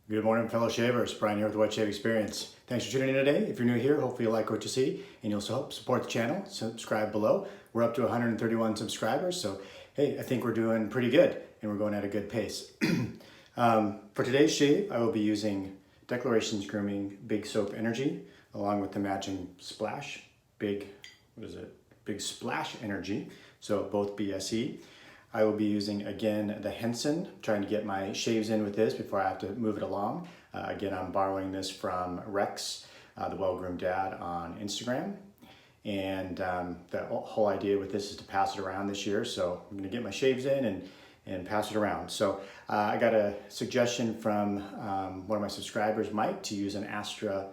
Good morning, fellow shavers. Brian here with the White Shave Experience. Thanks for tuning in today. If you're new here, hopefully you like what you see and you'll help support the channel. Subscribe below. We're up to 131 subscribers, so hey, I think we're doing pretty good and we're going at a good pace. For today's shave, I will be using Declarations Grooming Big Soap Energy along with the matching Splash Big Splash Energy, so both BSE. I will be using, again, the Henson, trying to get my shaves in with this before I have to move it along. Again, I'm borrowing this from Rex, the Well-Groomed Dad on Instagram. And the whole idea with this is to pass it around this year. So I'm gonna get my shaves in and pass it around. So I got a suggestion from one of my subscribers, Mike, to use an Astra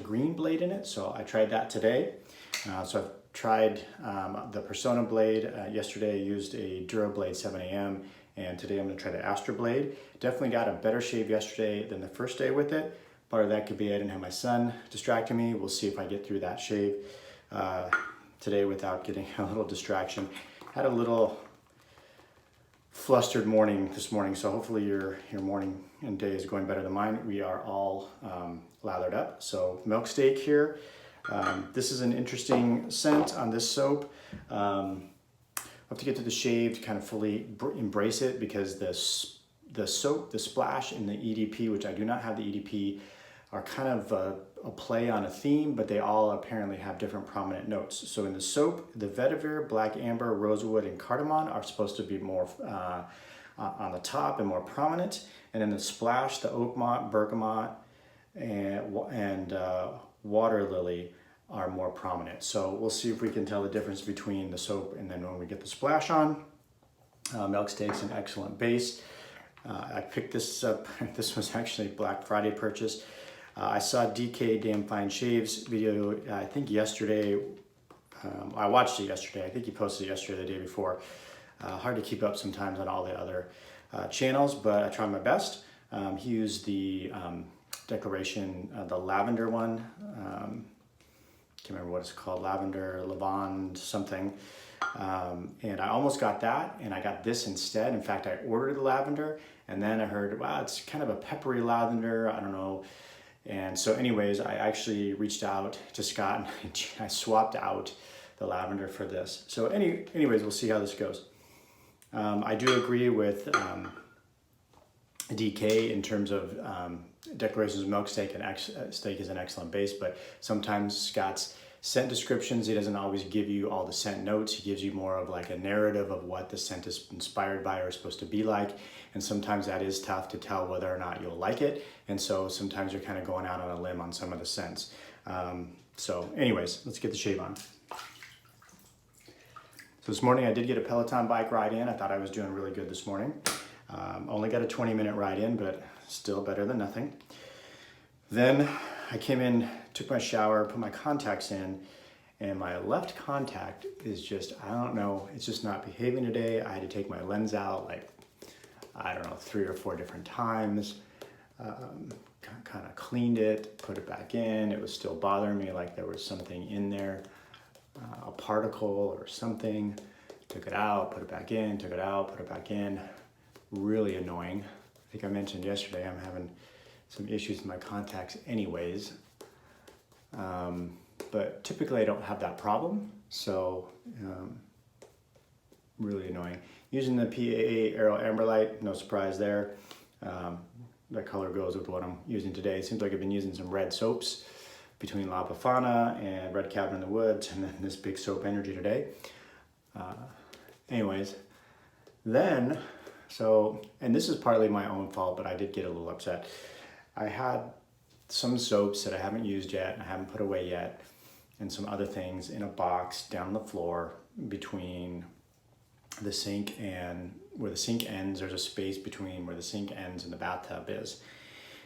green blade in it. So I tried that today. So I've tried the Persona blade. Yesterday I used a Durablade 7 AM, and today I'm gonna try the Astra blade. Definitely got a better shave yesterday than the first day with it. Part of that could be I didn't have my son distracting me. We'll see if I get through that shave today without getting a little distraction. Had a little flustered morning this morning, so hopefully your morning and day is going better than mine. We are all lathered up. So milk steak here. This is an interesting scent on this soap. I'll have to get to the shave to kind of fully embrace it because the soap, the Splash, and the EDP, which I do not have the EDP, are kind of a play on a theme, but they all apparently have different prominent notes. So in the soap, the vetiver, black amber, rosewood, and cardamom are supposed to be more on the top and more prominent. And in the Splash, the oak moss, bergamot, and water lily are more prominent. So we'll see if we can tell the difference between the soap and then when we get the Splash on. Milk steak's an excellent base. I picked this up. This was actually a Black Friday purchase. I saw DK Damn Fine Shaves video, I think yesterday. I watched it yesterday. I think he posted it yesterday or the day before. Hard to keep up sometimes on all the other channels, but I tried my best. He used the Declaration, the lavender one. Can't remember what it's called, lavender, lavand, something. And I almost got that, and I got this instead. In fact, I ordered the lavender, and then I heard, wow, it's kind of a peppery lavender, I don't know. And so anyways, I actually reached out to Scott, and I swapped out the lavender for this. So anyways, we'll see how this goes. I do agree with DK in terms of Declarations Milk Steak and steak is an excellent base, but sometimes Scott's scent descriptions, he doesn't always give you all the scent notes. He gives you more of like a narrative of what the scent is inspired by or is supposed to be like. And sometimes that is tough to tell whether or not you'll like it. And so sometimes you're kind of going out on a limb on some of the scents. So anyways, let's get the shave on. So this morning I did get a Peloton bike ride in. I thought I was doing really good this morning. Only got a 20-minute ride in, but still better than nothing. Then I came in, took my shower, put my contacts in, and my left contact is just, I don't know, it's just not behaving today. I had to take my lens out like, I don't know, 3 or 4 different times. Kind of cleaned it, put it back in. It was still bothering me like there was something in there, a particle or something. Took it out, put it back in, took it out, put it back in. Really annoying. I think I mentioned yesterday I'm having some issues with my contacts anyways. But typically I don't have that problem, so really annoying. Using the PAA Aerolite, no surprise there. That color goes with what I'm using today. It seems like I've been using some red soaps between La Befana and Red Cabin in the Woods, and then this Big Soap Energy today. Anyways, then, and this is partly my own fault, but I did get a little upset. I had some soaps that I haven't used yet, and I haven't put away yet, and some other things in a box down on the floor between the sink and where the sink ends. There's a space between where the sink ends and the bathtub is.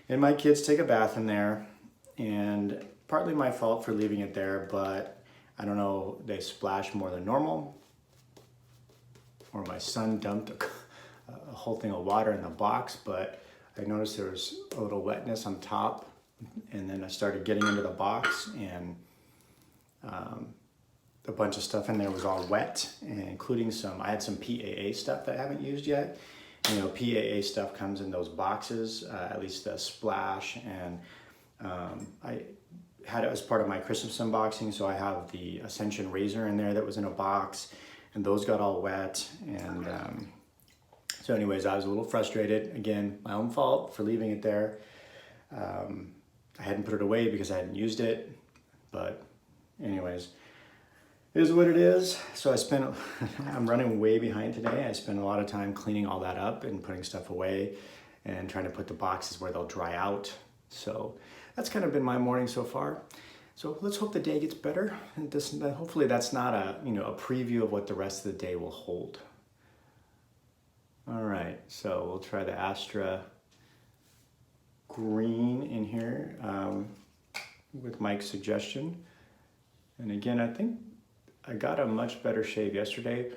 And my kids take a bath in there, and partly my fault for leaving it there, but I don't know, they splash more than normal, or my son dumped a whole thing of water in the box, but I noticed there was a little wetness on top, and then I started getting into the box, and a bunch of stuff in there was all wet, including I had some PAA stuff that I haven't used yet, you know, PAA stuff comes in those boxes, at least the Splash, and I had it as part of my Christmas unboxing, so I have the Ascension razor in there that was in a box, and those got all wet, and so anyways, I was a little frustrated. Again, my own fault for leaving it there. I hadn't put it away because I hadn't used it, but anyways, it is what it is. So I'm running way behind today. I spent a lot of time cleaning all that up and putting stuff away and trying to put the boxes where they'll dry out. So that's kind of been my morning so far. So let's hope the day gets better. And hopefully that's not a preview of what the rest of the day will hold. All right, so we'll try the Astra green in here with Mike's suggestion. And again, I think I got a much better shave yesterday.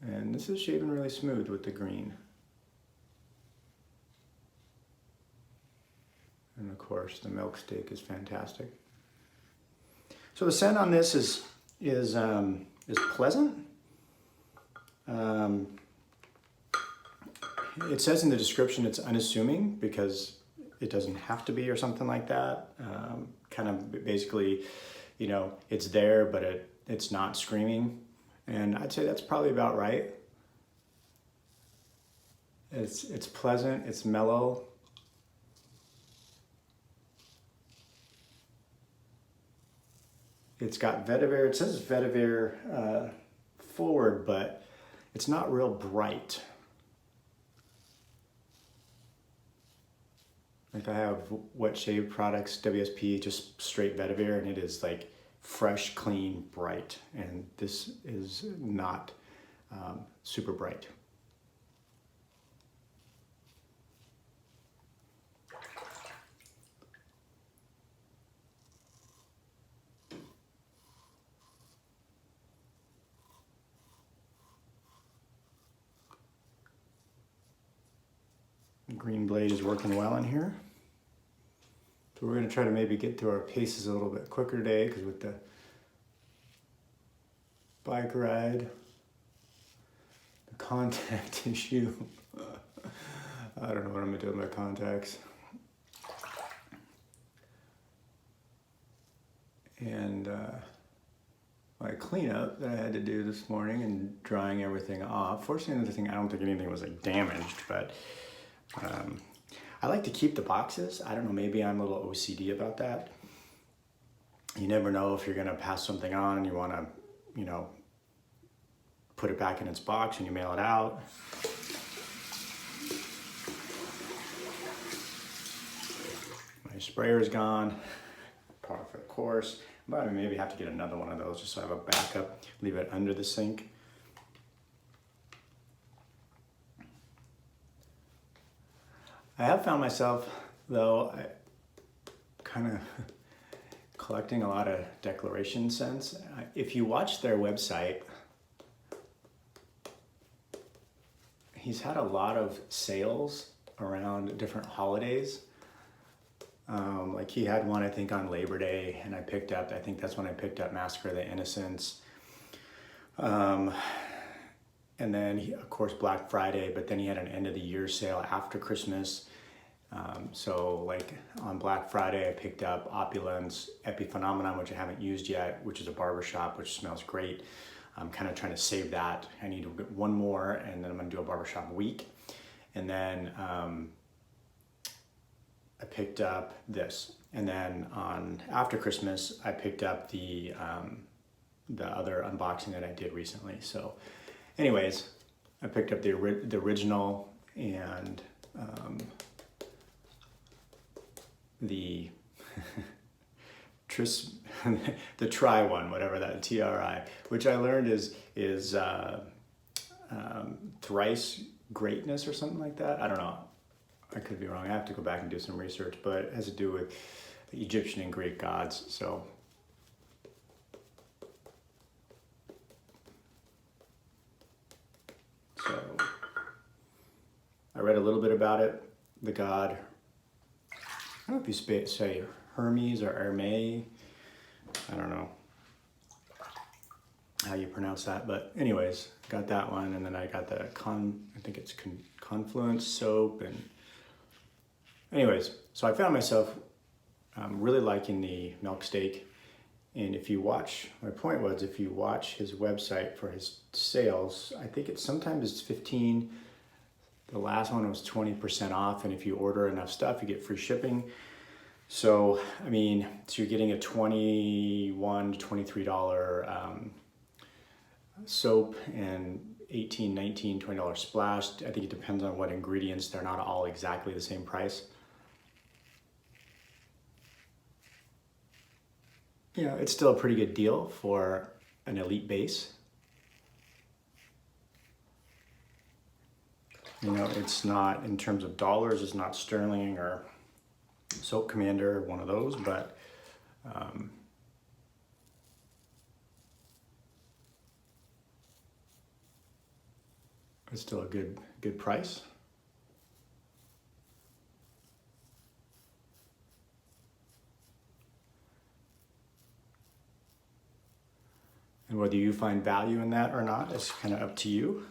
And this is shaving really smooth with the green. And of course, the milk steak is fantastic. So the scent on this is pleasant. It says in the description it's unassuming because it doesn't have to be or something like that. Kind of basically, you know, it's there, but it's not screaming. And I'd say that's probably about right. It's pleasant, it's mellow. It's got vetiver, it says it's vetiver forward, but it's not real bright. Like I have Wet Shave Products, WSP, just straight vetiver, and it is like fresh, clean, bright. And this is not super bright. The green blade is working well in here. So we're going to try to maybe get through our paces a little bit quicker today, because with the bike ride, the contact issue, I don't know what I'm going to do with my contacts. And my cleanup that I had to do this morning and drying everything off. Fortunately, the thing, I don't think anything was like damaged, but I like to keep the boxes. I don't know, maybe I'm a little OCD about that. You never know if you're gonna pass something on and you wanna, you know, put it back in its box and you mail it out. My sprayer's gone, par for the course. But I maybe have to get another one of those just so I have a backup, leave it under the sink. I have found myself, though, kind of collecting a lot of declaration scents. If you watch their website, he's had a lot of sales around different holidays. Like he had one, I think, on Labor Day, and I think that's when I picked up Massacre of the Innocents. And then, of course, Black Friday, but then he had an end of the year sale after Christmas. So like on Black Friday, I picked up Opulence Epiphenomenon, which I haven't used yet, which is a barbershop, which smells great. I'm kind of trying to save that. I need to get one more, and then I'm gonna do a barbershop week. And then I picked up this. And then after Christmas, I picked up the other unboxing that I did recently. So anyways, I picked up the original and the the Tri one, whatever that, TRI, which I learned is thrice greatness or something like that. I don't know. I could be wrong. I have to go back and do some research, but it has to do with the Egyptian and Greek gods. So I read a little bit about it. The god, I don't know if you say Hermes or Hermes, I don't know. how you pronounce that, but anyways, got that one, and then I got the I think it's Confluence soap, and anyways, so I found myself really liking the milk steak. And if you watch, my point was, if you watch his website for his sales, I think sometimes it's 15. The last one was 20% off, and if you order enough stuff, you get free shipping. So, I mean, so you're getting a $21 to $23 soap and $18, $19, $20 splash. I think it depends on what ingredients. They're not all exactly the same price. You know, it's still a pretty good deal for an elite base. You know, it's not, in terms of dollars, it's not Sterling or Soap Commander, one of those, but it's still a good price. And whether you find value in that or not is kind of up to you.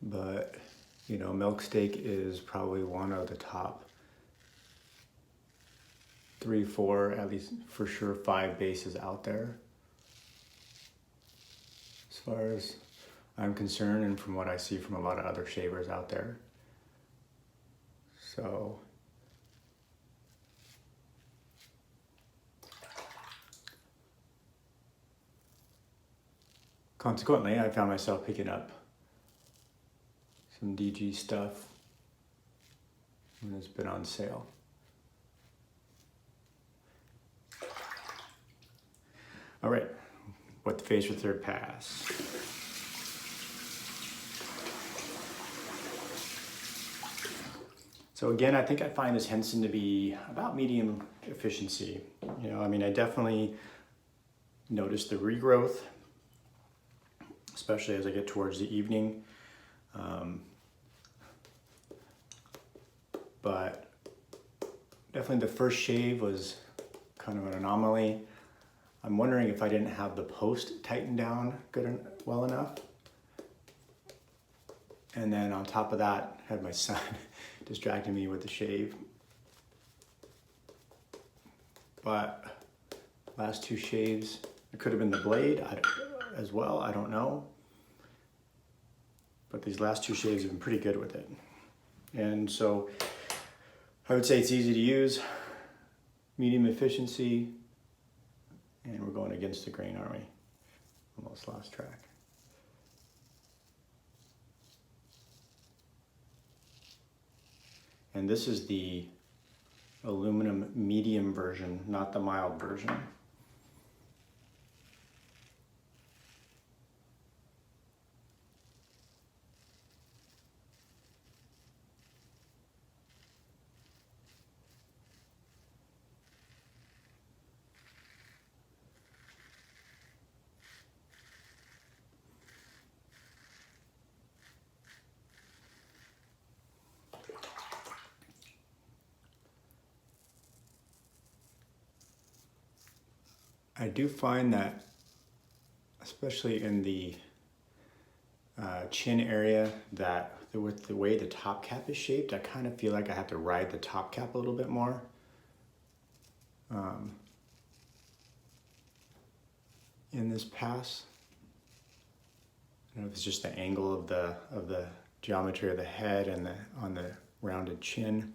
But, you know, milk steak is probably one of the top 3, 4, at least for sure 5 bases out there, as far as I'm concerned, and from what I see from a lot of other shavers out there. So consequently, I found myself picking up some DG stuff when it's been on sale. All right, what to face for third pass. So again, I think I find this Henson to be about medium efficiency. You know, I mean, I definitely noticed the regrowth, especially as I get towards the evening. But definitely the first shave was kind of an anomaly. I'm wondering if I didn't have the post tightened down well enough. And then on top of that, had my son distracting me with the shave. But last 2 shaves, it could have been the blade as well, I don't know. But these last 2 shaves have been pretty good with it. And so I would say it's easy to use, medium efficiency, and we're going against the grain, aren't we? Almost lost track. And this is the aluminum medium version, not the mild version. I do find that, especially in the chin area, that with the way the top cap is shaped, I kind of feel like I have to ride the top cap a little bit more. In this pass, I don't know if it's just the angle of the geometry of the head and on the rounded chin.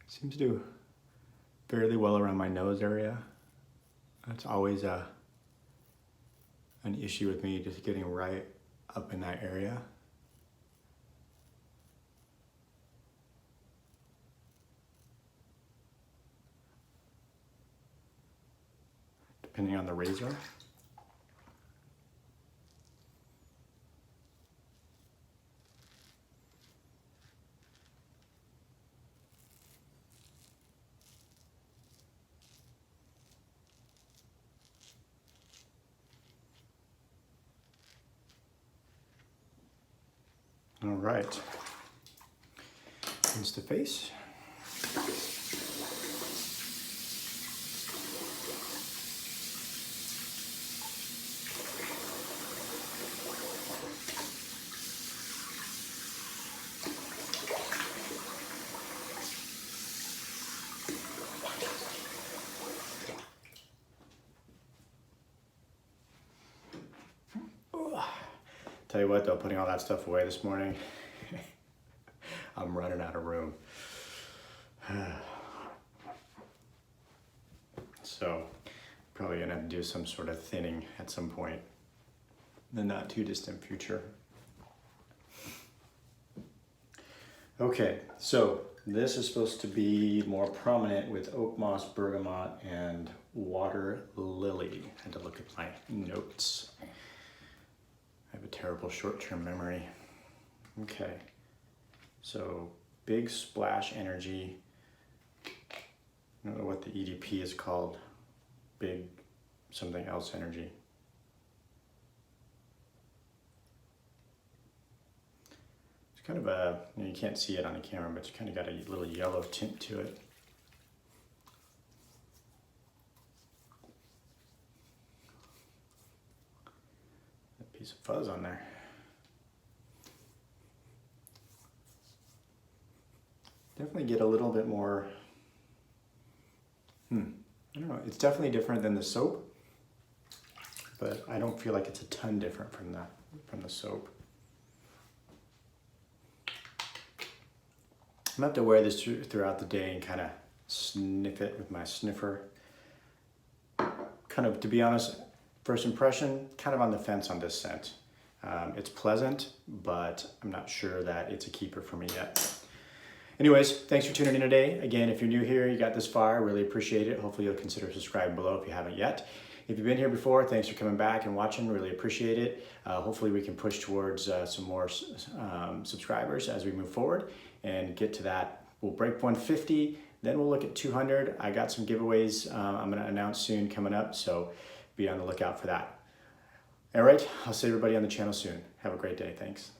Seems to do fairly well around my nose area. That's always a an issue with me just getting right up in that area. Depending on the razor. All right, rinse the face. Tell you what though, putting all that stuff away this morning, I'm running out of room. So probably gonna have to do some sort of thinning at some point in the not too distant future. Okay, so this is supposed to be more prominent with oak moss, bergamot, and water lily. I had to look at my notes. I have a terrible short-term memory. Okay, so big splash energy. I don't know what the EDP is called. Big something else energy. It's kind of a, you can't see it on the camera, but it's kind of got a little yellow tint to it. Piece of fuzz on there. Definitely get a little bit more, I don't know, it's definitely different than the soap, but I don't feel like it's a ton different from the soap. I'm gonna have to wear this throughout the day and kind of sniff it with my sniffer. Kind of, to be honest, first impression, kind of on the fence on this scent. It's pleasant, but I'm not sure that it's a keeper for me yet. Anyways, thanks for tuning in today. Again, if you're new here, you got this far, I really appreciate it. Hopefully you'll consider subscribing below if you haven't yet. If you've been here before, thanks for coming back and watching, really appreciate it. Hopefully we can push towards some more subscribers as we move forward and get to that. We'll break 150, then we'll look at 200. I got some giveaways I'm gonna announce soon coming up, so be on the lookout for that. All right, I'll see everybody on the channel soon. Have a great day, thanks.